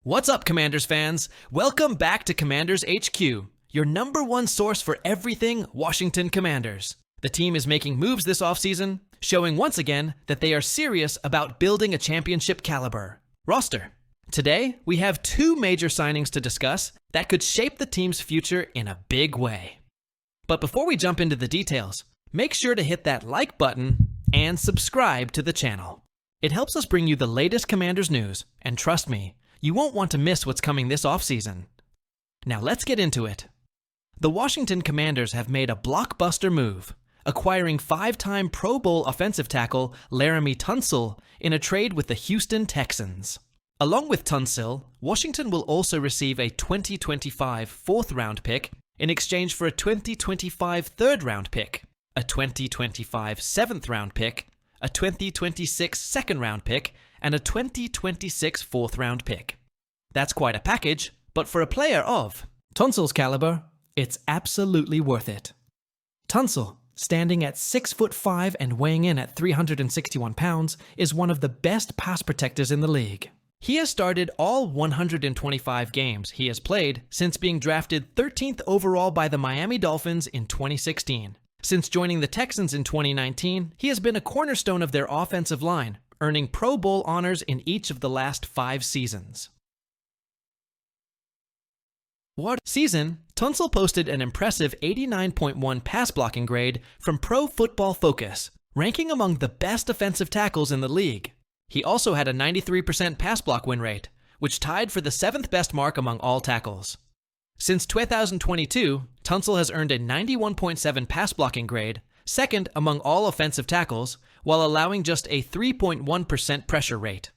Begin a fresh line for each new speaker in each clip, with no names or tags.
What's up, Commanders fans? Welcome back to Commanders HQ, your #1 source for everything Washington Commanders. The team is making moves this offseason, showing once again that they are serious about building a championship caliber roster. Today, we have two major signings to discuss that could shape the team's future in a big way. But before we jump into the details, make sure to hit that like button and subscribe to the channel. It helps us bring you the latest Commanders news, and trust me, you won't want to miss what's coming this offseason. Now let's get into it. The Washington Commanders have made a blockbuster move, acquiring 5-time Pro Bowl offensive tackle Laremy Tunsil in a trade with the Houston Texans. Along with Tunsil, Washington will also receive a 2025 4th-round pick in exchange for a 2025 3rd-round pick, a 2025 7th-round pick, a 2026 2nd-round pick, and a 2026 4th-round pick. That's quite a package, but for a player of Tunsil's caliber, it's absolutely worth it. Tunsil, standing at 6'5" and weighing in at 361 pounds, is one of the best pass protectors in the league. He has started all 125 games he has played since being drafted 13th overall by the Miami Dolphins in 2016. Since joining the Texans in 2019, he has been a cornerstone of their offensive line, earning Pro Bowl honors in each of the last 5 seasons. What season, Tunsil posted an impressive 89.1 pass blocking grade from Pro Football Focus, ranking among the best offensive tackles in the league. He also had a 93% pass block win rate, which tied for the 7th best mark among all tackles. Since 2022, Tunsil has earned a 91.7 pass blocking grade, 2nd among all offensive tackles, while allowing just a 3.1% pressure rate.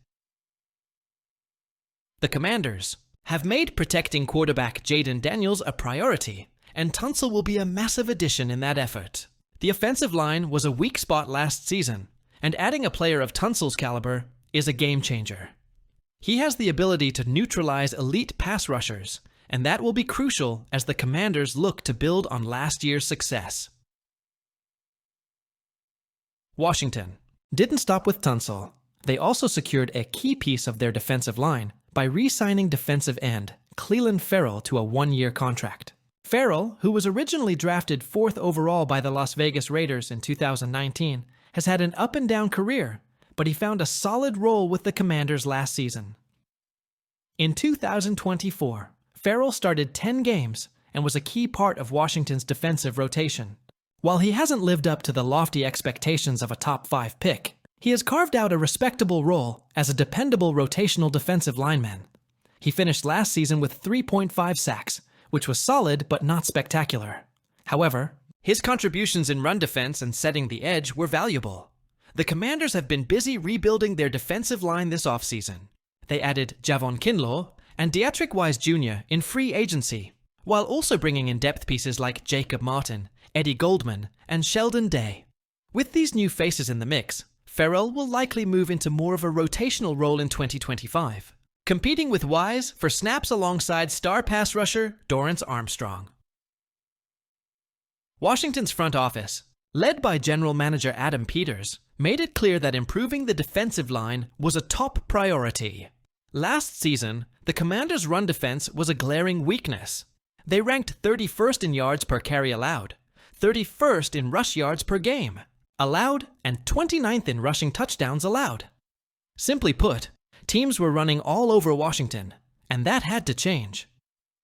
The Commanders have made protecting quarterback Jayden Daniels a priority, and Tunsil will be a massive addition in that effort. The offensive line was a weak spot last season, and adding a player of Tunsil's caliber is a game changer. He has the ability to neutralize elite pass rushers, and that will be crucial as the Commanders look to build on last year's success. Washington didn't stop with Tunsil. They also secured a key piece of their defensive line by re-signing defensive end Clelin Ferrell to a 1-year contract. Ferrell, who was originally drafted 4th overall by the Las Vegas Raiders in 2019, has had an up-and-down career, but he found a solid role with the Commanders last season. In 2024, Ferrell started 10 games and was a key part of Washington's defensive rotation. While he hasn't lived up to the lofty expectations of a top 5 pick, he has carved out a respectable role as a dependable rotational defensive lineman. He finished last season with 3.5 sacks, which was solid but not spectacular. However, his contributions in run defense and setting the edge were valuable. The Commanders have been busy rebuilding their defensive line this offseason. They added Javon Kinlaw and Deatrick Wise Jr. in free agency, while also bringing in depth pieces like Jacob Martin, Eddie Goldman, and Sheldon Day. With these new faces in the mix, Ferrell will likely move into more of a rotational role in 2025, competing with Wise for snaps alongside star pass rusher Dorrance Armstrong. Washington's front office, led by General Manager Adam Peters, made it clear that improving the defensive line was a top priority. Last season, the Commanders' run defense was a glaring weakness. They ranked 31st in yards per carry allowed, 31st in rush yards per game allowed, and 29th in rushing touchdowns allowed. Simply put, teams were running all over Washington, and that had to change.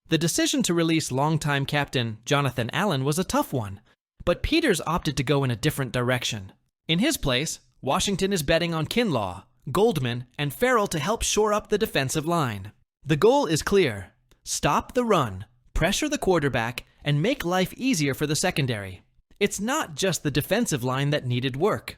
The decision to release longtime captain Jonathan Allen was a tough one, but Peters opted to go in a different direction. In his place, Washington is betting on Kinlaw, Goldman, and Ferrell to help shore up the defensive line. The goal is clear: stop the run, pressure the quarterback, and make life easier for the secondary. It's not just the defensive line that needed work.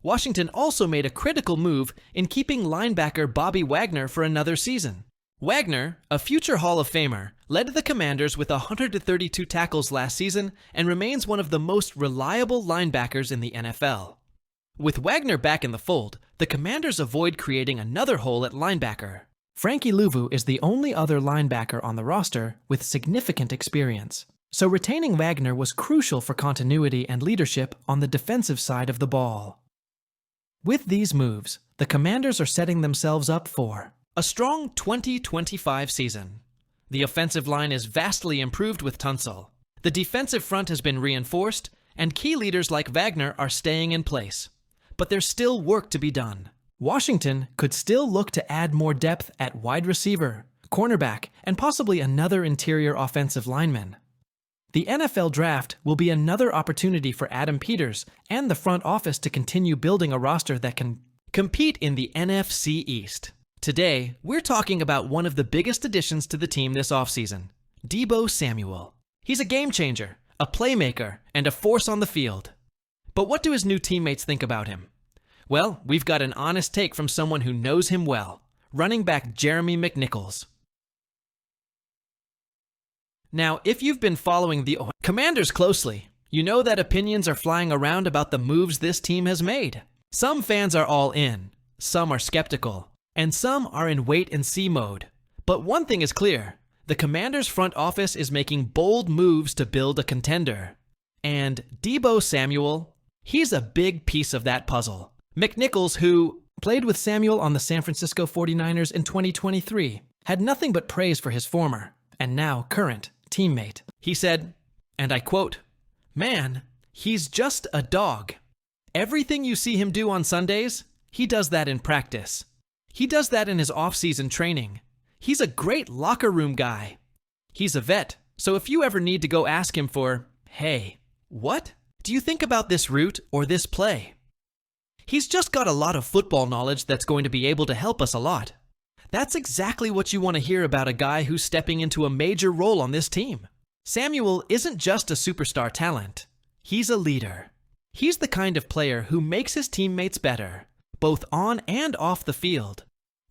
Washington also made a critical move in keeping linebacker Bobby Wagner for another season. Wagner, a future Hall of Famer, led the Commanders with 132 tackles last season and remains one of the most reliable linebackers in the NFL. With Wagner back in the fold, the Commanders avoid creating another hole at linebacker. Frankie Luvu is the only other linebacker on the roster with significant experience, so retaining Wagner was crucial for continuity and leadership on the defensive side of the ball. With these moves, the Commanders are setting themselves up for A strong 2025 season. The offensive line is vastly improved with Tunsil. The defensive front has been reinforced, and key leaders like Wagner are staying in place. But there's still work to be done. Washington could still look to add more depth at wide receiver, cornerback, and possibly another interior offensive lineman. The NFL draft will be another opportunity for Adam Peters and the front office to continue building a roster that can compete in the NFC East. Today, we're talking about one of the biggest additions to the team this offseason, Deebo Samuel. He's a game changer, a playmaker, and a force on the field. But what do his new teammates think about him? Well, we've got an honest take from someone who knows him well, running back Jeremy McNichols. Now, if you've been following the Commanders closely, you know that opinions are flying around about the moves this team has made. Some fans are all in, some are skeptical, and some are in wait-and-see mode. But one thing is clear, the Commanders' front office is making bold moves to build a contender. And Deebo Samuel, he's a big piece of that puzzle. McNichols, who played with Samuel on the San Francisco 49ers in 2023, had nothing but praise for his former, and now current, teammate. He said, and I quote, "Man, he's just a dog. Everything you see him do on Sundays, he does that in practice. He does that in his off-season training. He's a great locker room guy. He's a vet, so if you ever need to go ask him for, hey, what do you think about this route or this play? He's just got a lot of football knowledge that's going to be able to help us a lot. That's exactly what you want to hear about a guy who's stepping into a major role on this team. Samuel isn't just a superstar talent. He's a leader. He's the kind of player who makes his teammates better, both on and off the field.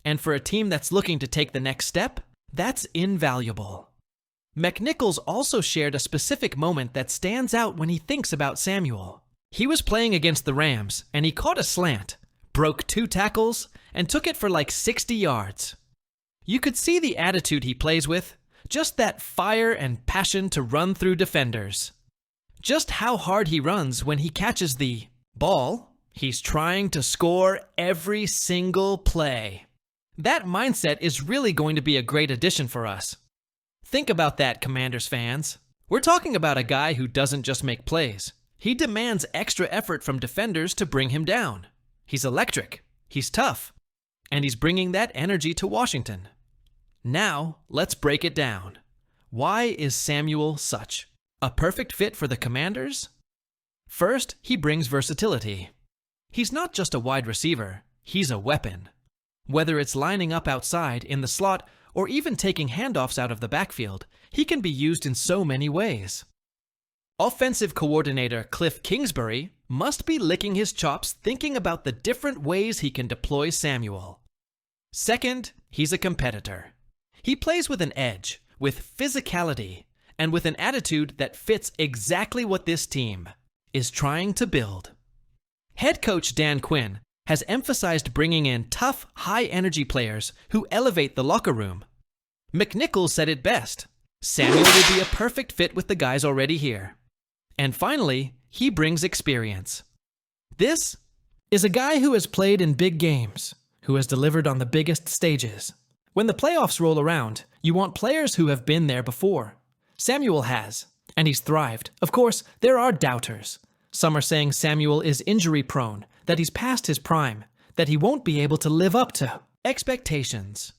And for a team that's looking to take the next step, that's invaluable." McNichols also shared a specific moment that stands out when he thinks about Samuel. He was playing against the Rams, and he caught a slant, broke 2 tackles, and took it for like 60 yards. You could see the attitude he plays with, just that fire and passion to run through defenders. Just how hard he runs when he catches the ball. He's trying to score every single play. That mindset is really going to be a great addition for us. Think about that, Commanders fans. We're talking about a guy who doesn't just make plays. He demands extra effort from defenders to bring him down. He's electric, he's tough, and he's bringing that energy to Washington. Now, let's break it down. Why is Samuel such a perfect fit for the Commanders? First, he brings versatility. He's not just a wide receiver, he's a weapon. Whether it's lining up outside, in the slot, or even taking handoffs out of the backfield, he can be used in so many ways. Offensive coordinator Cliff Kingsbury must be licking his chops thinking about the different ways he can deploy Samuel. Second, he's a competitor. He plays with an edge, with physicality, and with an attitude that fits exactly what this team is trying to build. Head coach Dan Quinn has emphasized bringing in tough, high-energy players who elevate the locker room. McNichols said it best, Samuel will be a perfect fit with the guys already here. And finally, he brings experience. This is a guy who has played in big games, who has delivered on the biggest stages. When the playoffs roll around, you want players who have been there before. Samuel has, and he's thrived. Of course, there are doubters. Some are saying Samuel is injury-prone, that he's past his prime, that he won't be able to live up to expectations.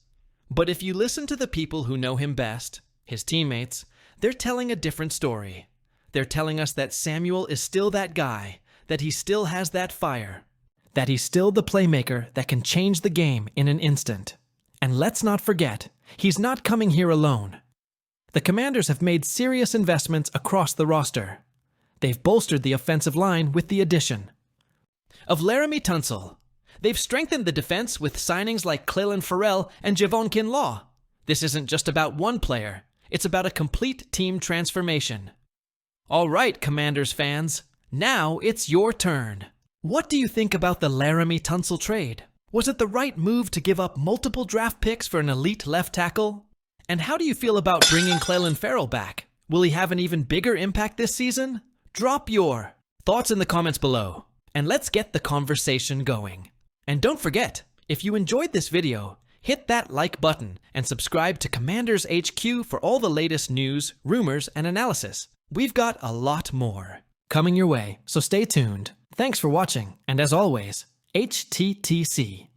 But if you listen to the people who know him best, his teammates, they're telling a different story. They're telling us that Samuel is still that guy, that he still has that fire, that he's still the playmaker that can change the game in an instant. And let's not forget, he's not coming here alone. The Commanders have made serious investments across the roster. They've bolstered the offensive line with the addition of Laramie Tunsil. They've strengthened the defense with signings like Clelin Ferrell and Javon Kinlaw. This isn't just about one player. It's about a complete team transformation. All right, Commanders fans, now it's your turn. What do you think about the Laramie Tunsil trade? Was it the right move to give up multiple draft picks for an elite left tackle? And how do you feel about bringing Clelin Ferrell back? Will he have an even bigger impact this season? Drop your thoughts in the comments below, and let's get the conversation going. And don't forget, if you enjoyed this video, hit that like button and subscribe to Commanders HQ for all the latest news, rumors, and analysis. We've got a lot more coming your way, so stay tuned. Thanks for watching, and as always, HTTC.